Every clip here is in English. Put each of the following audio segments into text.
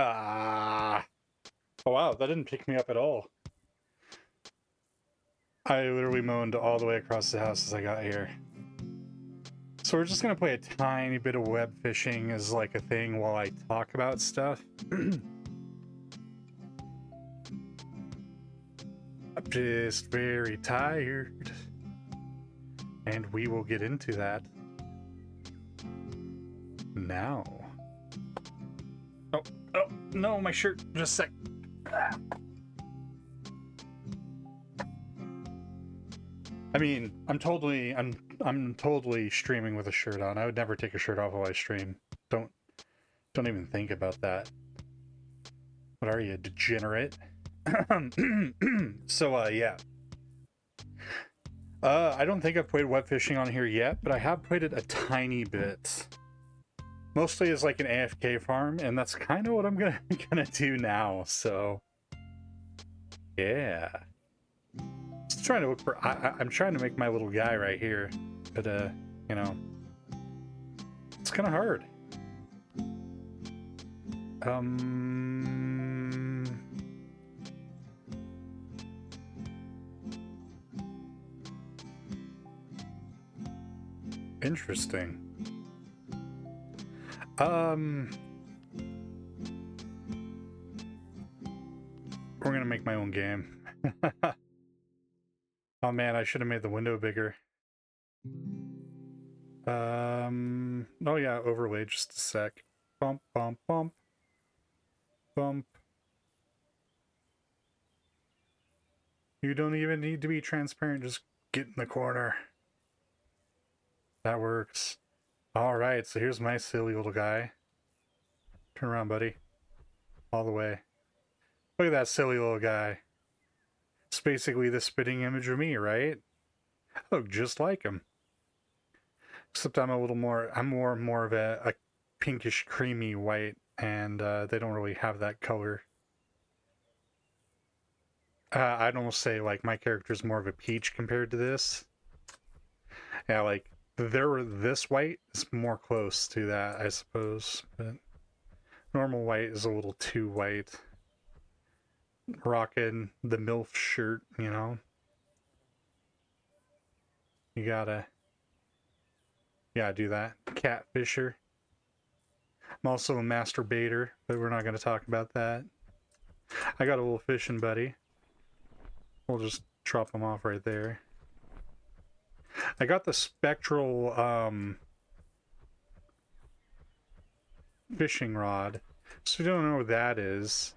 Ah. Oh, wow, that didn't pick me up at all. I literally moaned all the way across the house as I got here. So we're just gonna play a tiny bit of web fishing as like a thing while I talk about stuff. I'm just very tired. And we will get into that now. Oh, no, my shirt. Just a sec. I mean, I'm totally streaming with a shirt on. I would never take a shirt off while I stream. Don't even think about that. What are you, degenerate? So, yeah. I don't think I've played web fishing on here yet, but I have played it a tiny bit. Mostly as like an AFK farm, and that's kind of what I'm gonna do now. So, yeah. Just trying to look for. I'm trying to make my little guy right here, but you know, it's kind of hard. Interesting. We're gonna make my own game. Oh man, I should have made the window bigger. Oh yeah, overlay, just a sec. Bump, bump, bump. Bump. You don't even need to be transparent, just get in the corner. That works. Alright, so here's my silly little guy. Turn around, buddy. All the way. Look at that silly little guy. It's basically the spitting image of me, right? I look just like him. Except I'm more of a pinkish creamy white, and they don't really have that color. I'd almost say like my character's more of a peach compared to this. Yeah, like this white is more close to that, I suppose, but normal white is a little too white. Rocking the MILF shirt, you know. You gotta do that. Catfisher. I'm also a masturbator, but we're not gonna talk about that. I got a little fishing buddy. We'll just drop him off right there. I got the spectral fishing rod. So if you don't know what that is,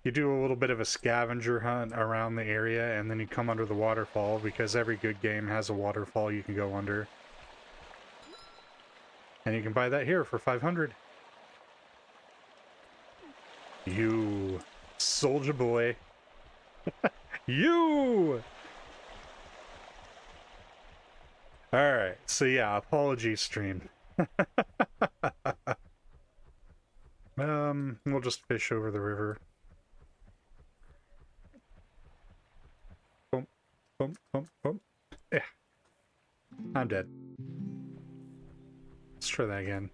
you do a little bit of a scavenger hunt around the area, and then you come under the waterfall, because every good game has a waterfall you can go under. And you can buy that here for 500. You soldier boy. You! Alright, so yeah, apology stream. We'll just fish over the river. Boom, boom, boom, boom. Yeah. I'm dead. Let's try that again.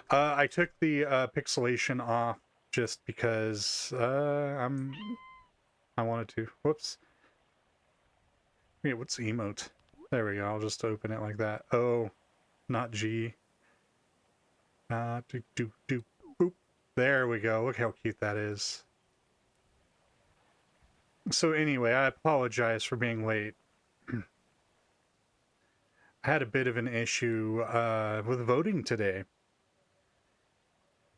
I took the pixelation off just because I wanted to. Whoops. Wait, what's emote? There we go. I'll just open it like that. O, not G. Boop. There we go. Look how cute that is. So anyway, I apologize for being late. I had a bit of an issue with voting today.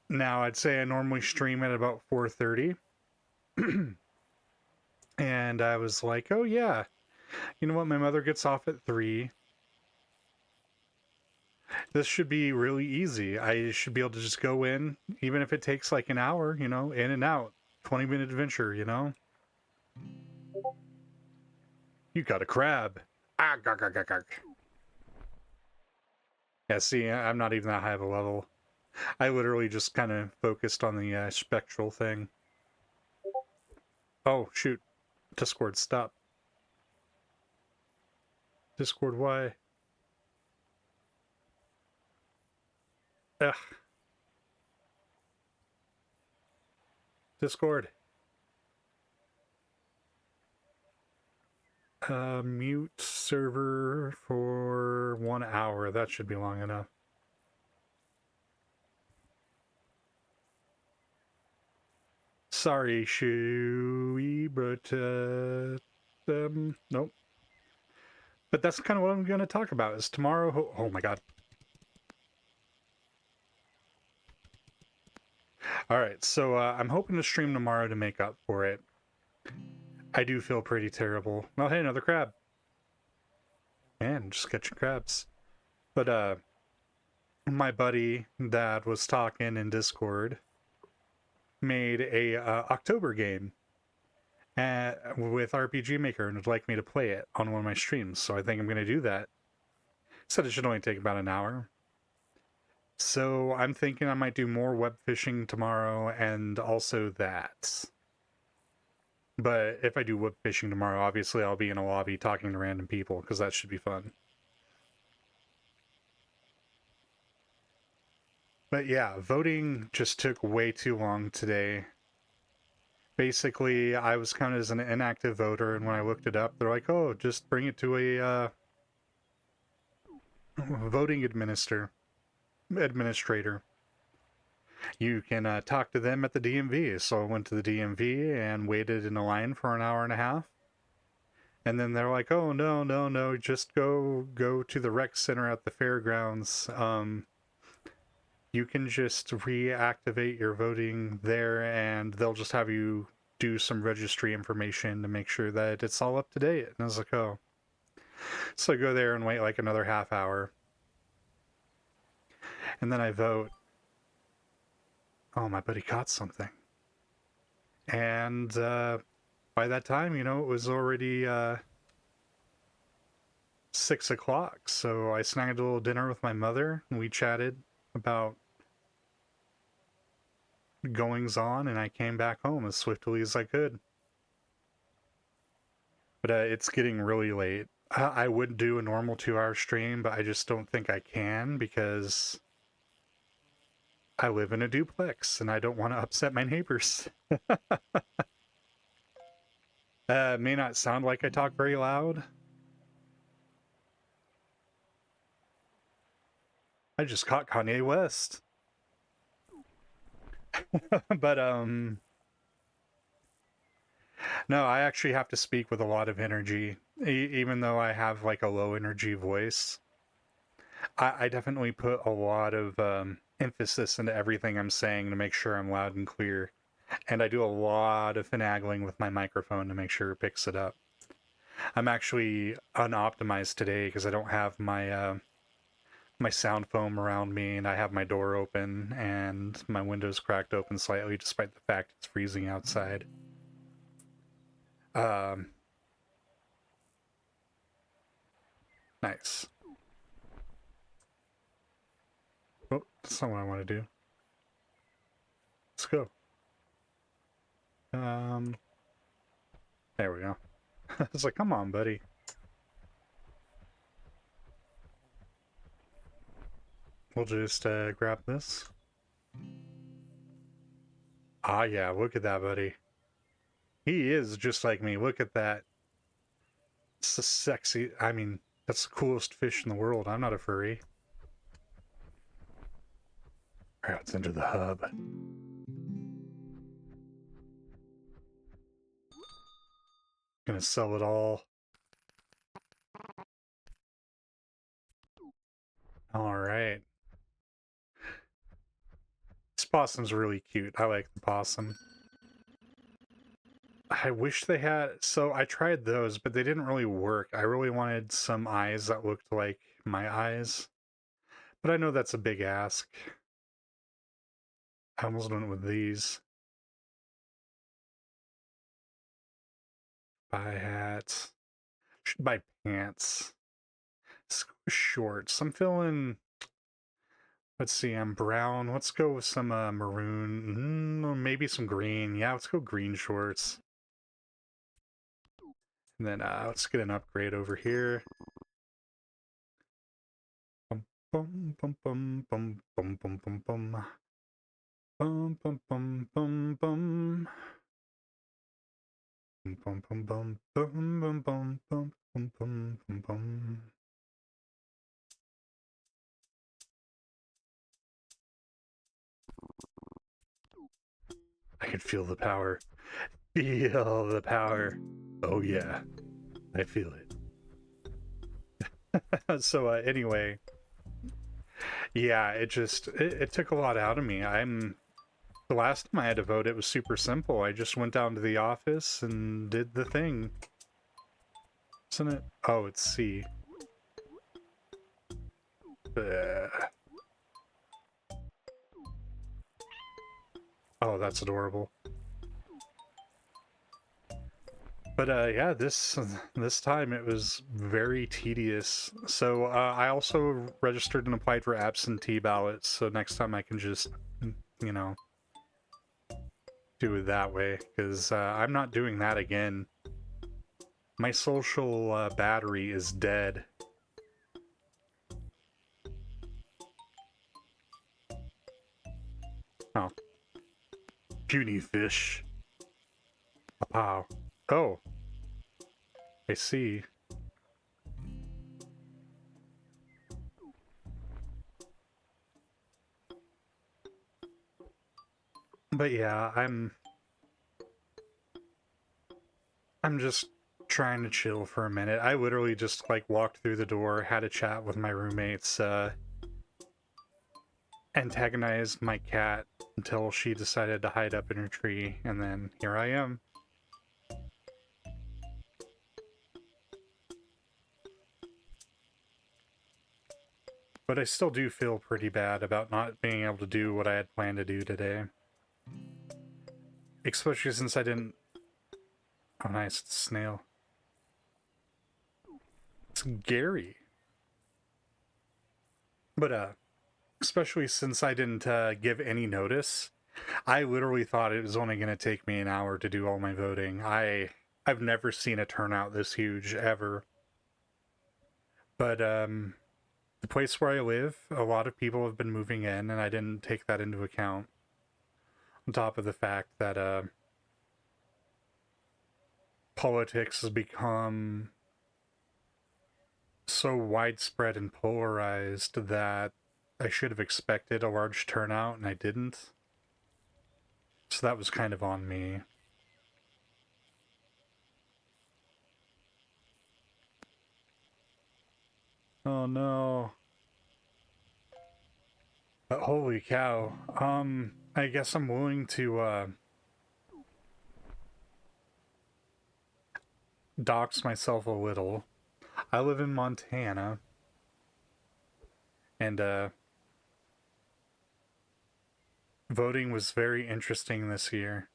Now, I'd say I normally stream at about 4:30. And I was like, oh yeah, you know what? My mother gets off at 3. This should be really easy. I should be able to just go in, even if it takes like an hour, you know, in and out. 20-minute adventure, you know? You got a crab. Ah, gawk, gawk, gawk, gawk. Yeah, see, I'm not even that high of a level. I literally just kind of focused on the spectral thing. Oh, shoot. Discord, stop. Discord, why? Ugh. Discord. Mute server for 1 hour. That should be long enough. Sorry, Shui, but nope. But that's kind of what I'm going to talk about. Is tomorrow? Oh my god! All right, so I'm hoping to stream tomorrow to make up for it. I do feel pretty terrible. Oh, hey, another crab. Man, just catching crabs. But my buddy that was talking in Discord made a October game with RPG Maker and would like me to play it on one of my streams. So I think I'm going to do that. Said it should only take about an hour. So I'm thinking I might do more web fishing tomorrow and also that. But if I do web fishing tomorrow, obviously I'll be in a lobby talking to random people because that should be fun. But yeah, voting just took way too long today. Basically, I was counted as an inactive voter, and when I looked it up, they're like, oh, just bring it to a voting administrator. You can talk to them at the DMV. So I went to the DMV and waited in a line for an hour and a half. And then they're like, oh, no, just go to the rec center at the fairgrounds. You can just reactivate your voting there, and they'll just have you do some registry information to make sure that it's all up to date. And I was like, oh. So I go there and wait like another half hour. And then I vote. Oh, my buddy caught something. And by that time, it was already 6 o'clock. So I snagged a little dinner with my mother, and we chatted about goings on, and I came back home as swiftly as I could. But it's getting really late. I would do a normal 2-hour stream, but I just don't think I can because I live in a duplex and I don't want to upset my neighbors. May not sound like I talk very loud. I just caught Kanye West. But no, I actually have to speak with a lot of energy, even though I have like a low energy voice. I definitely put a lot of emphasis into everything I'm saying to make sure I'm loud and clear. And I do a lot of finagling with my microphone to make sure it picks it up. I'm actually unoptimized today because I don't have my my sound foam around me, and I have my door open and my windows cracked open slightly, despite the fact it's freezing outside. Nice. Oh, that's not what I want to do. Let's go. There we go. I was like, come on, buddy. We'll just grab this. Ah, yeah, look at that, buddy. He is just like me. Look at that. It's a sexy. I mean, that's the coolest fish in the world. I'm not a furry. Alright, let's enter the hub. Gonna sell it all. Alright. This possum's really cute. I like the possum. I wish they had... So I tried those, but they didn't really work. I really wanted some eyes that looked like my eyes. But I know that's a big ask. I almost went with these. Buy hats. Should buy pants. Let's go with shorts. I'm feeling... Let's see, I'm brown. Let's go with some maroon. Maybe some green. Yeah, let's go green shorts. And then let's get an upgrade over here. Bum, bum, bum, bum, bum, bum, bum, bum, bum. bum bum bum bum bum. Bum bum bum bum bum bum bum bum bum bum bum. I can feel the power. Feel the power. Oh yeah, I feel it. So anyway, yeah, it took a lot out of me. The last time I had to vote, it was super simple. I just went down to the office and did the thing. Isn't it? Oh, it's C. Oh, that's adorable. But yeah, this time it was very tedious. So I also registered and applied for absentee ballots. So next time I can just, you know, do it that way, because I'm not doing that again. My social battery is dead. Oh, puny fish. Wow. Oh, I see. But yeah, I'm just trying to chill for a minute. I literally just like walked through the door, had a chat with my roommates, antagonized my cat until she decided to hide up in her tree, and then here I am. But I still do feel pretty bad about not being able to do what I had planned to do today. Especially since I didn't... Oh nice, it's a snail. It's Gary. But especially since I didn't give any notice, I literally thought it was only going to take me an hour to do all my voting. I've never seen a turnout this huge ever. But the place where I live, a lot of people have been moving in, and I didn't take that into account. On top of the fact that politics has become so widespread and polarized that I should have expected a large turnout, and I didn't. So that was kind of on me. Oh no. Holy cow. I guess I'm willing to dox myself a little. I live in Montana, and voting was very interesting this year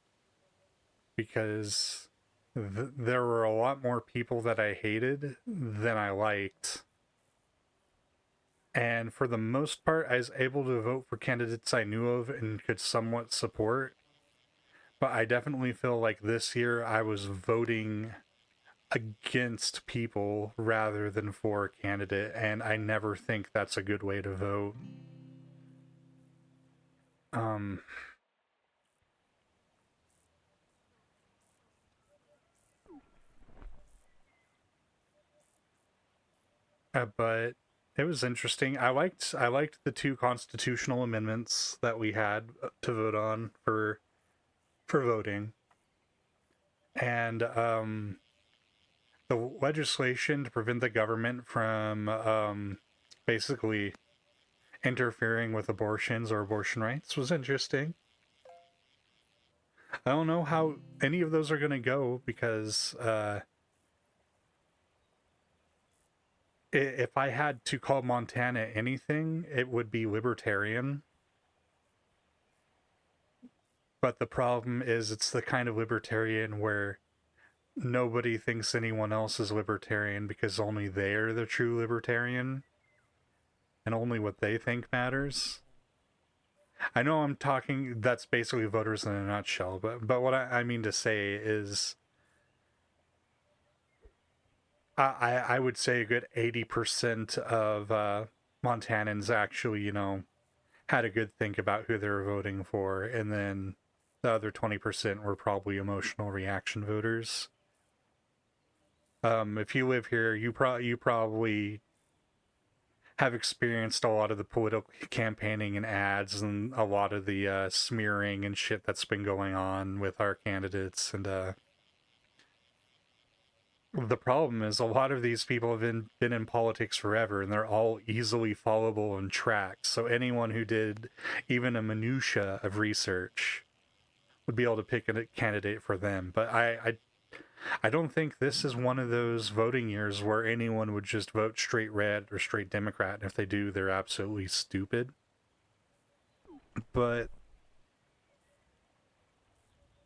because there were a lot more people that I hated than I liked. And for the most part, I was able to vote for candidates I knew of and could somewhat support. But I definitely feel like this year I was voting against people rather than for a candidate, and I never think that's a good way to vote. Um, but it was interesting. I liked the two constitutional amendments that we had to vote on for voting, and the legislation to prevent the government from basically interfering with abortions or abortion rights was interesting. I don't know how any of those are going to go because if I had to call Montana anything, it would be libertarian. But the problem is it's the kind of libertarian where nobody thinks anyone else is libertarian because only they're the true libertarian and only what they think matters. I know I'm talking, that's basically voters in a nutshell, but what I mean to say is I would say a good 80% of Montanans actually, had a good think about who they were voting for, and then the other 20% were probably emotional reaction voters. If you live here, you probably have experienced a lot of the political campaigning and ads and a lot of the smearing and shit that's been going on with our candidates. And the problem is a lot of these people have been in politics forever, and they're all easily followable and tracked. So anyone who did even a minutia of research would be able to pick a candidate for them. But I don't think this is one of those voting years where anyone would just vote straight red or straight Democrat. And if they do, they're absolutely stupid. But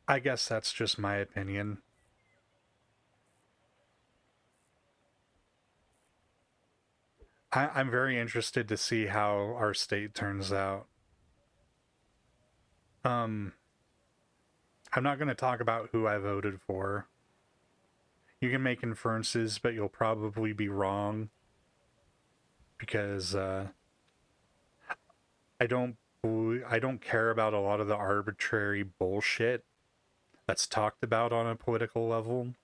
I guess that's just my opinion. I'm very interested to see how our state turns out. Um, I'm not going to talk about who I voted for. You can make inferences, but you'll probably be wrong because I don't I don't care about a lot of the arbitrary bullshit that's talked about on a political level.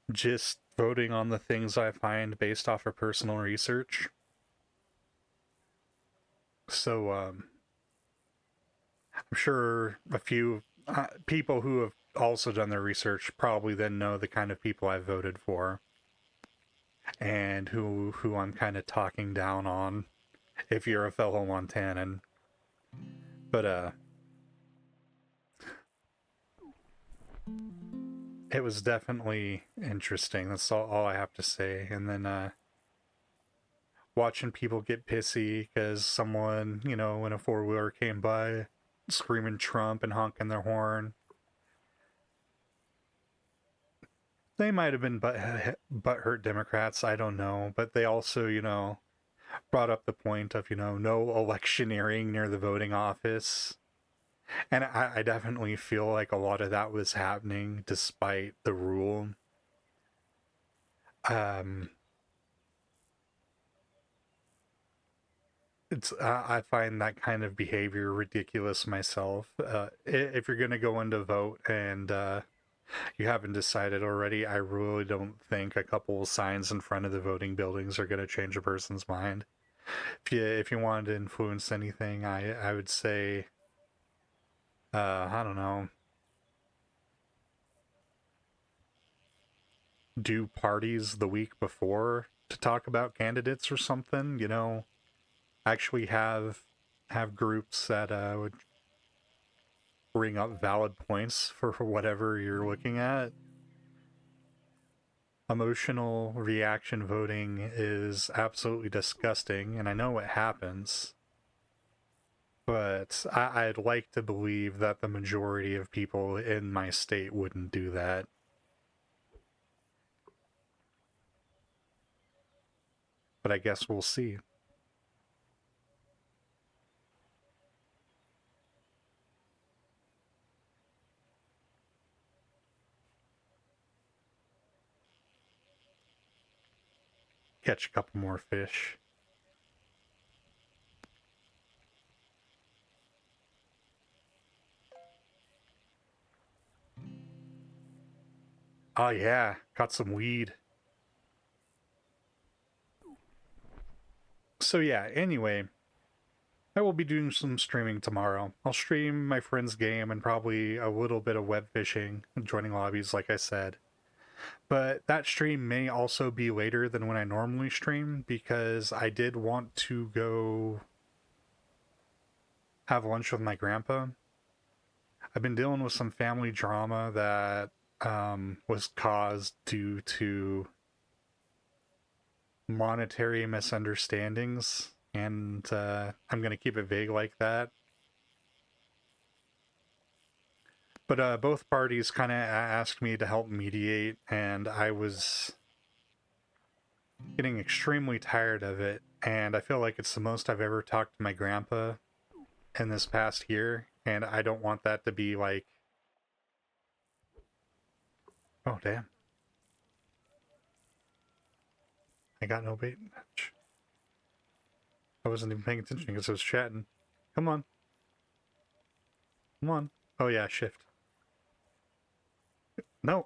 Just voting on the things I find based off of personal research. So I'm sure a few people who have also done their research probably then know the kind of people I voted for and who I'm kind of talking down on if you're a fellow Montanan. But it was definitely interesting. That's all I have to say. And then watching people get pissy because someone, you know, in a four-wheeler came by screaming Trump and honking their horn. They might have been butthurt Democrats, I don't know, but they also, you know, brought up the point of, you know, no electioneering near the voting office. And I definitely feel like a lot of that was happening despite the rule. Um, I find that kind of behavior ridiculous myself. If you're gonna go in to vote and you haven't decided already, I really don't think a couple of signs in front of the voting buildings are gonna change a person's mind. If you wanted to influence anything, I would say I don't know, do parties the week before to talk about candidates or something. You know, actually have groups that would bring up valid points for whatever you're looking at. Emotional reaction voting is absolutely disgusting, and I know it happens. But I'd like to believe that the majority of people in my state wouldn't do that. But I guess we'll see. Catch a couple more fish. Oh yeah, caught some weed. So yeah, anyway, I will be doing some streaming tomorrow. I'll stream my friend's game and probably a little bit of web fishing and joining lobbies, like I said. But that stream may also be later than when I normally stream because I did want to go have lunch with my grandpa. I've been dealing with some family drama that was caused due to monetary misunderstandings, and I'm going to keep it vague like that. But both parties kind of asked me to help mediate, and I was getting extremely tired of it. And I feel like it's the most I've ever talked to my grandpa in this past year, and I don't want that to be like, oh damn, I got no bait. I wasn't even paying attention because I was chatting. Come on. Come on. Oh yeah, shift. No.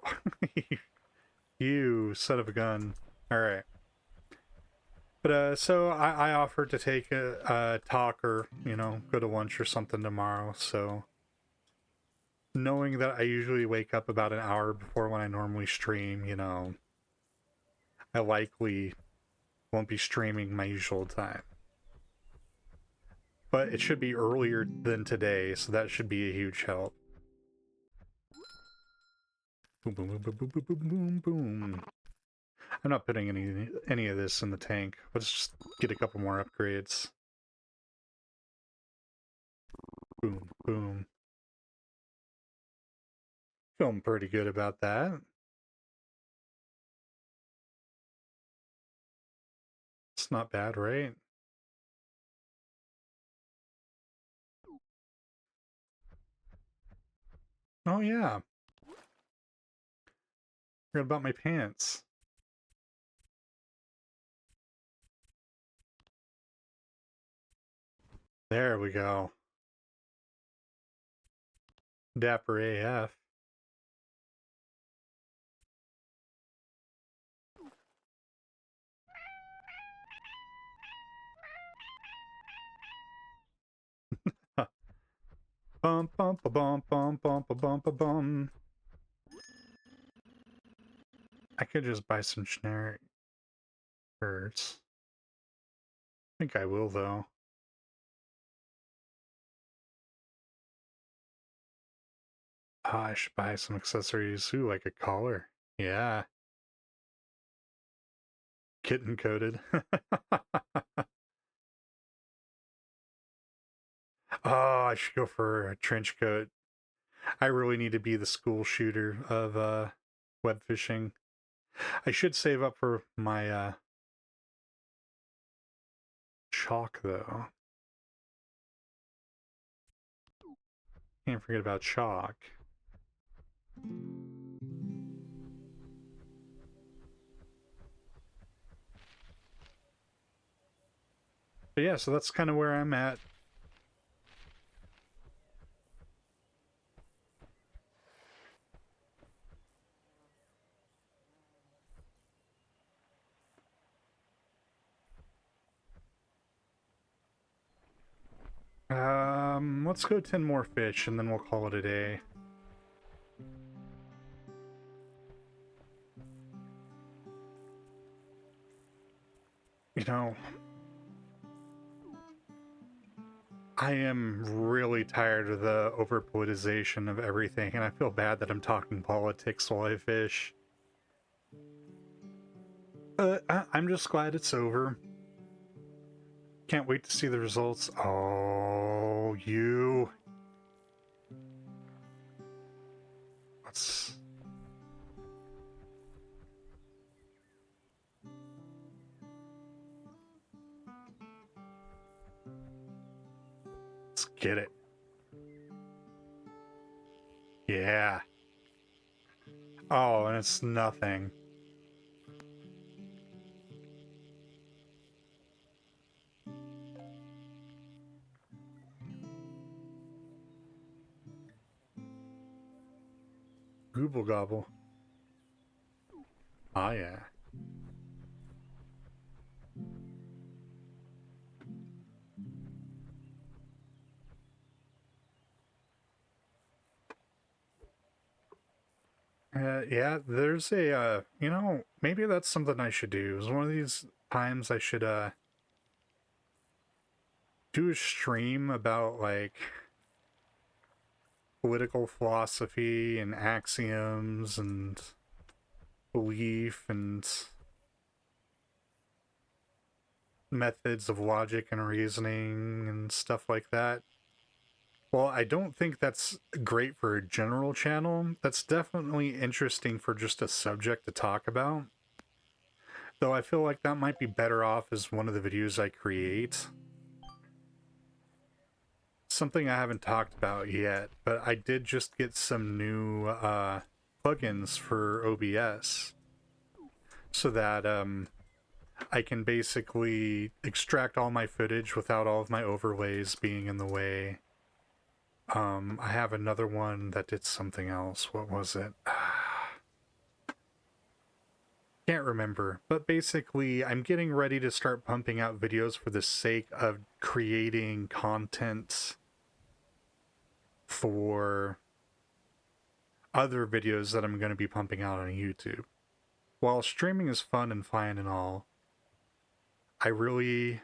You son of a gun. Alright. But, so I offered to take a talk or, you know, go to lunch or something tomorrow, so... Knowing that I usually wake up about an hour before when I normally stream, you know... I likely won't be streaming my usual time. But it should be earlier than today, so that should be a huge help. Boom, boom, boom, boom, boom, boom, boom, boom. I'm not putting any of this in the tank. Let's just get a couple more upgrades. Boom, boom. Feeling pretty good about that. It's not bad, right? Oh yeah. Forgot about my pants. There we go. Dapper AF. Bum bum ba bum bum bum ba bum ba bum. I could just buy some generic birds. I think I will though. Oh, I should buy some accessories. Ooh, like a collar. Yeah. Kitten coated. Oh, I should go for a trench coat. I really need to be the school shooter of web fishing. I should save up for my chalk though. Can't forget about chalk. But yeah, so that's kind of where I'm at. Let's go 10 more fish and then we'll call it a day. You know, I am really tired of the over-politicization of everything, and I feel bad that I'm talking politics while I fish. I'm just glad it's over. Can't wait to see the results. Oh, you. Let's... Let's get it. Yeah. Oh, and it's nothing. Gooble gobble. Ah, yeah. Yeah, there's a, you know, maybe that's something I should do. It's one of these times I should, do a stream about, like, political philosophy and axioms and belief and methods of logic and reasoning and stuff like that. Well, I don't think that's great for a general channel. That's definitely interesting for just a subject to talk about. Though I feel like that might be better off as one of the videos I create. Something I haven't talked about yet, but I did just get some new plugins for OBS. So that I can basically extract all my footage without all of my overlays being in the way. I have another one that did something else. What was it? Can't remember. But basically, I'm getting ready to start pumping out videos for the sake of creating content for other videos that I'm going to be pumping out on YouTube. While streaming is fun and fine and all, I really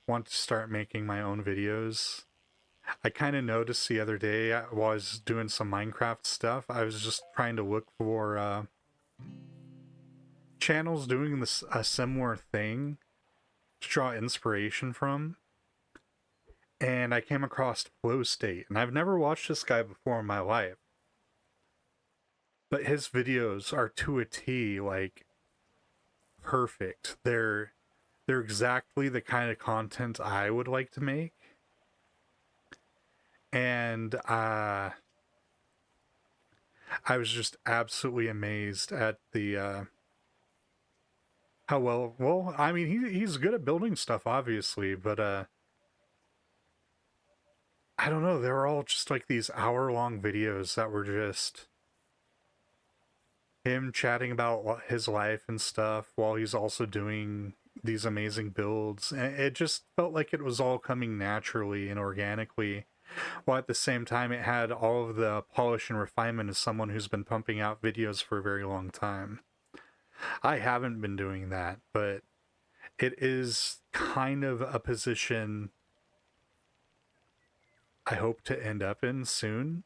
want to start making my own videos. I kind of noticed the other day while I was doing some Minecraft stuff, I was just trying to look for channels doing a similar thing to draw inspiration from. And I came across Flow State, and I've never watched this guy before in my life. But his videos are to a T, like, perfect. They're exactly the kind of content I would like to make. And I was just absolutely amazed at the how well, I mean, he's good at building stuff, obviously, but I don't know, they were all just like these hour-long videos that were just him chatting about his life and stuff while he's also doing these amazing builds. And it just felt like it was all coming naturally and organically, while at the same time it had all of the polish and refinement of someone who's been pumping out videos for a very long time. I haven't been doing that, but it is kind of a position I hope to end up in soon.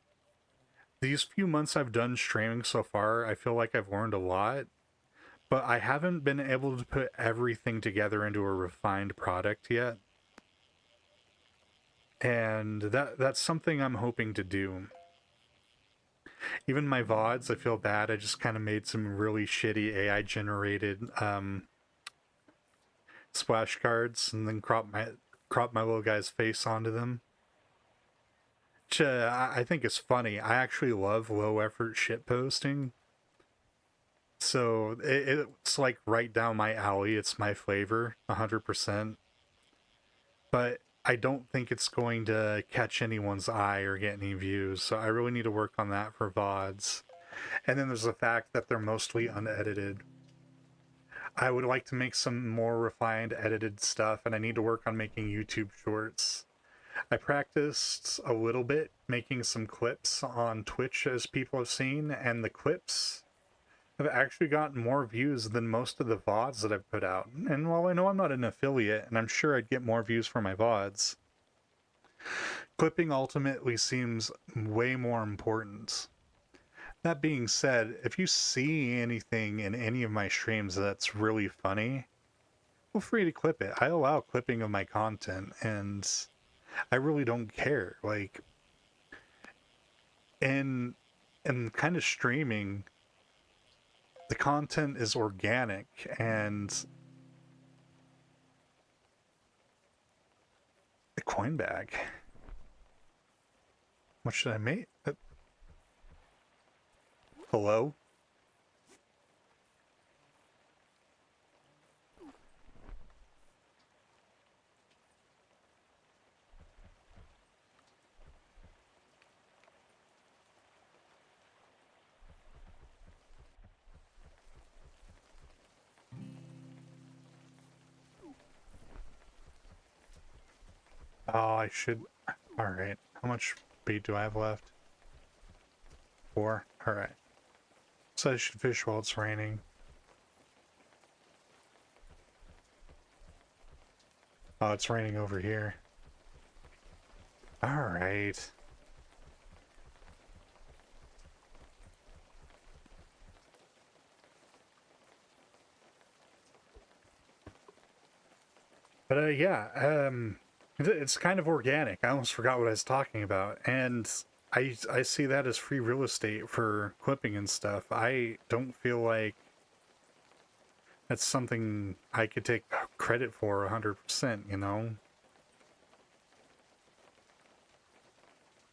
These few months I've done streaming so far, I feel like I've learned a lot, but I haven't been able to put everything together into a refined product yet. And that's something I'm hoping to do. Even my VODs, I feel bad. I just kind of made some really shitty AI generated splash cards and then crop my little guy's face onto them. Which I think is funny. I actually love low effort shit posting. So it's like right down my alley. It's my flavor, 100%. But I don't think it's going to catch anyone's eye or get any views. So I really need to work on that for VODs. And then there's the fact that they're mostly unedited. I would like to make some more refined edited stuff, and I need to work on making YouTube shorts. I practiced a little bit making some clips on Twitch, as people have seen, and the clips have actually gotten more views than most of the VODs that I've put out. And while I know I'm not an affiliate, and I'm sure I'd get more views for my VODs, clipping ultimately seems way more important. That being said, if you see anything in any of my streams that's really funny, feel free to clip it. I allow clipping of my content, and I really don't care. Like, in kind of streaming, the content is organic, and the coin bag. What should I make? Hello? Oh, I should... Alright. How much bait do I have left? 4? Alright. So I should fish while it's raining. Oh, it's raining over here. Alright. But yeah, it's kind of organic. I almost forgot what I was talking about. And I see that as free real estate for clipping and stuff. I don't feel like that's something I could take credit for 100%, you know?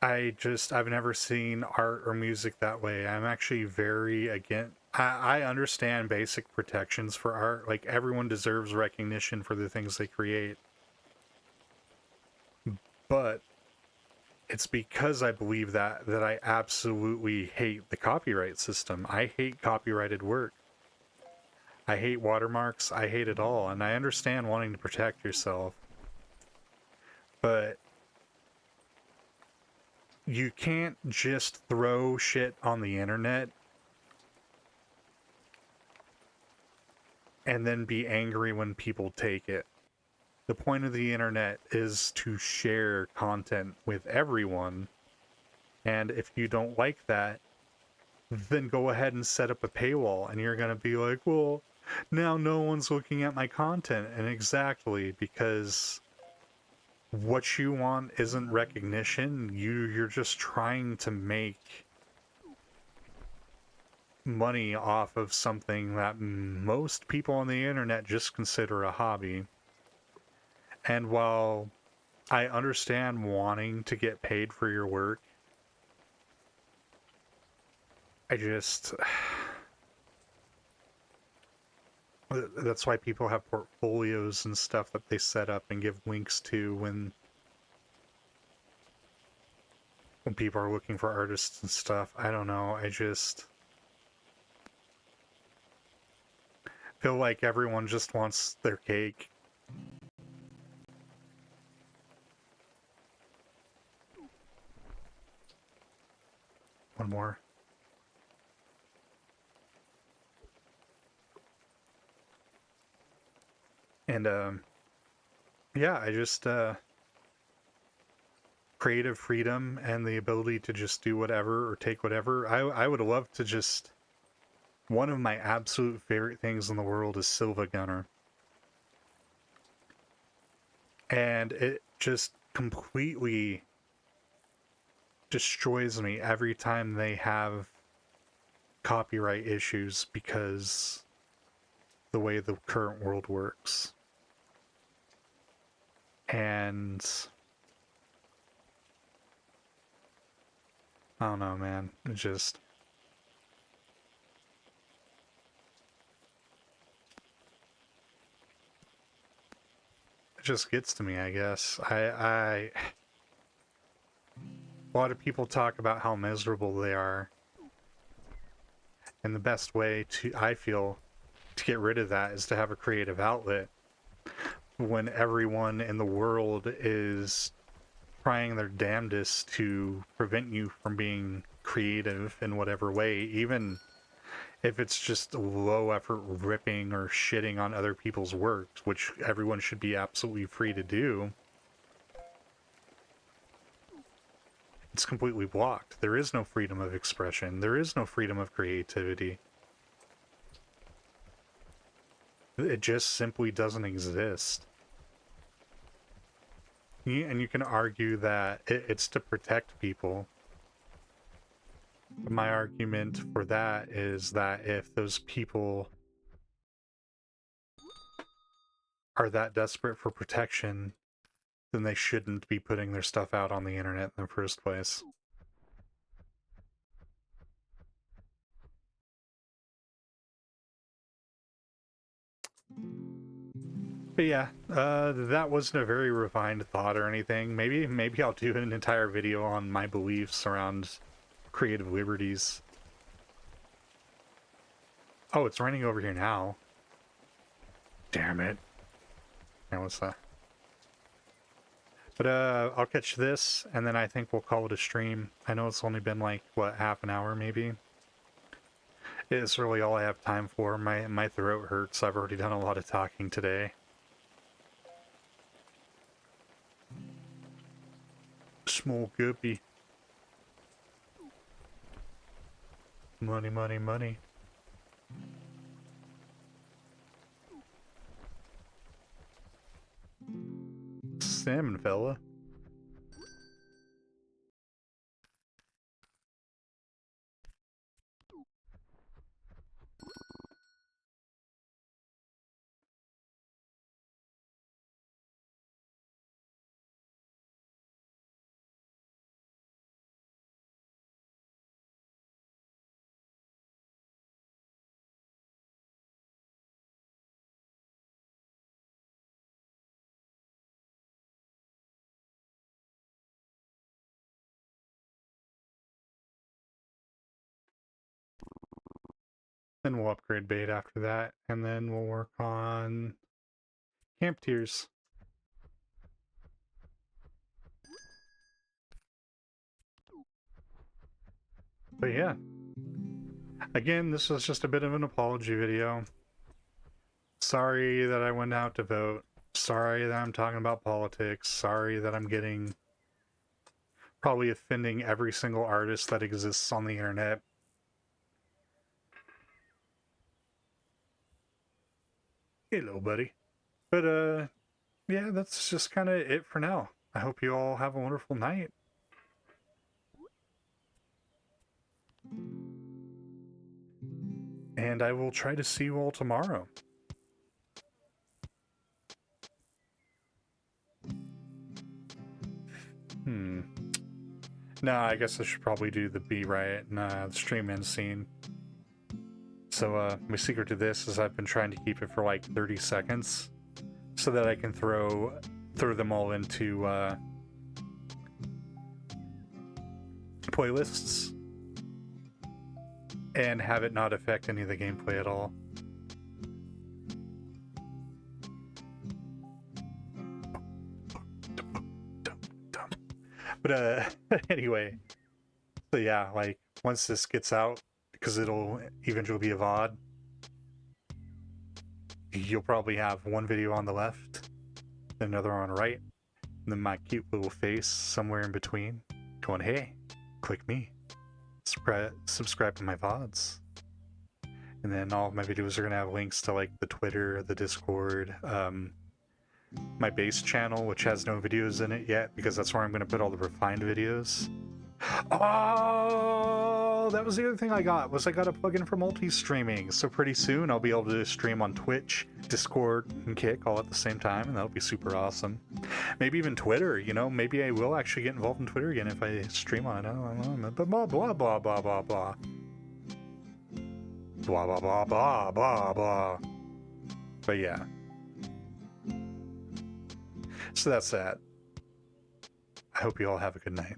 I've never seen art or music that way. I'm actually very against, I understand basic protections for art. Like, everyone deserves recognition for the things they create. But it's because I believe that I absolutely hate the copyright system. I hate copyrighted work. I hate watermarks. I hate it all. And I understand wanting to protect yourself. But you can't just throw shit on the internet and then be angry when people take it. The point of the internet is to share content with everyone. And if you don't like that, then go ahead and set up a paywall. And you're going to be like, well, now no one's looking at my content. And exactly, because what you want isn't recognition. You're just trying to make money off of something that most people on the internet just consider a hobby. And while I understand wanting to get paid for your work, that's why people have portfolios and stuff that they set up and give links to when people are looking for artists and stuff. I don't know. I just feel like everyone just wants their cake. One more. And yeah, I just creative freedom and the ability to just do whatever or take whatever. I would love to just, one of my absolute favorite things in the world is Silva Gunner. And it just completely destroys me every time they have copyright issues because the way the current world works. And I don't know, man. It just gets to me, I guess. A lot of people talk about how miserable they are. And the best way to, I feel, to get rid of that is to have a creative outlet. When everyone in the world is trying their damnedest to prevent you from being creative in whatever way, even if it's just low effort ripping or shitting on other people's works, which everyone should be absolutely free to do, it's completely blocked. There is no freedom of expression. There is no freedom of creativity. It just simply doesn't exist. And you can argue that it's to protect people. My argument for that is that if those people are that desperate for protection, then they shouldn't be putting their stuff out on the internet in the first place. But yeah, that wasn't a very refined thought or anything. Maybe I'll do an entire video on my beliefs around creative liberties. Oh, it's raining over here now. Damn it. Now what's that? But I'll catch this, and then I think we'll call it a stream. I know it's only been like, what, half an hour maybe? It's really all I have time for. My throat hurts. I've already done a lot of talking today. Small guppy. Money, money, money. Salmon fella. Then we'll upgrade bait after that, and then we'll work on camp tiers. But yeah, again, this was just a bit of an apology video. Sorry that I went out to vote. Sorry that I'm talking about politics. Sorry that I'm getting probably offending every single artist that exists on the internet. Hello, buddy. But yeah, that's just kind of it for now. I hope you all have a wonderful night. And I will try to see you all tomorrow. No, I guess I should probably do the B riot and the stream end scene. So my secret to this is I've been trying to keep it for like 30 seconds so that I can throw them all into playlists and have it not affect any of the gameplay at all. But anyway, so yeah, like once this gets out, because it'll eventually be a VOD, you'll probably have one video on the left, another on the right, and then my cute little face somewhere in between going, hey, click me, subscribe to my VODs. And then all of my videos are going to have links to like the Twitter, the Discord, my base channel, which has no videos in it yet because that's where I'm going to put all the refined videos. Oh, that was the other thing I got, was I got a plugin for multi-streaming. So pretty soon I'll be able to stream on Twitch, Discord, and Kick all at the same time, and that'll be super awesome. Maybe even Twitter, you know, maybe I will actually get involved in Twitter again if I stream on it. I don't know, but blah, blah, blah, blah, blah, blah. Blah, blah, blah, blah, blah, blah. But yeah. So that's that. I hope you all have a good night.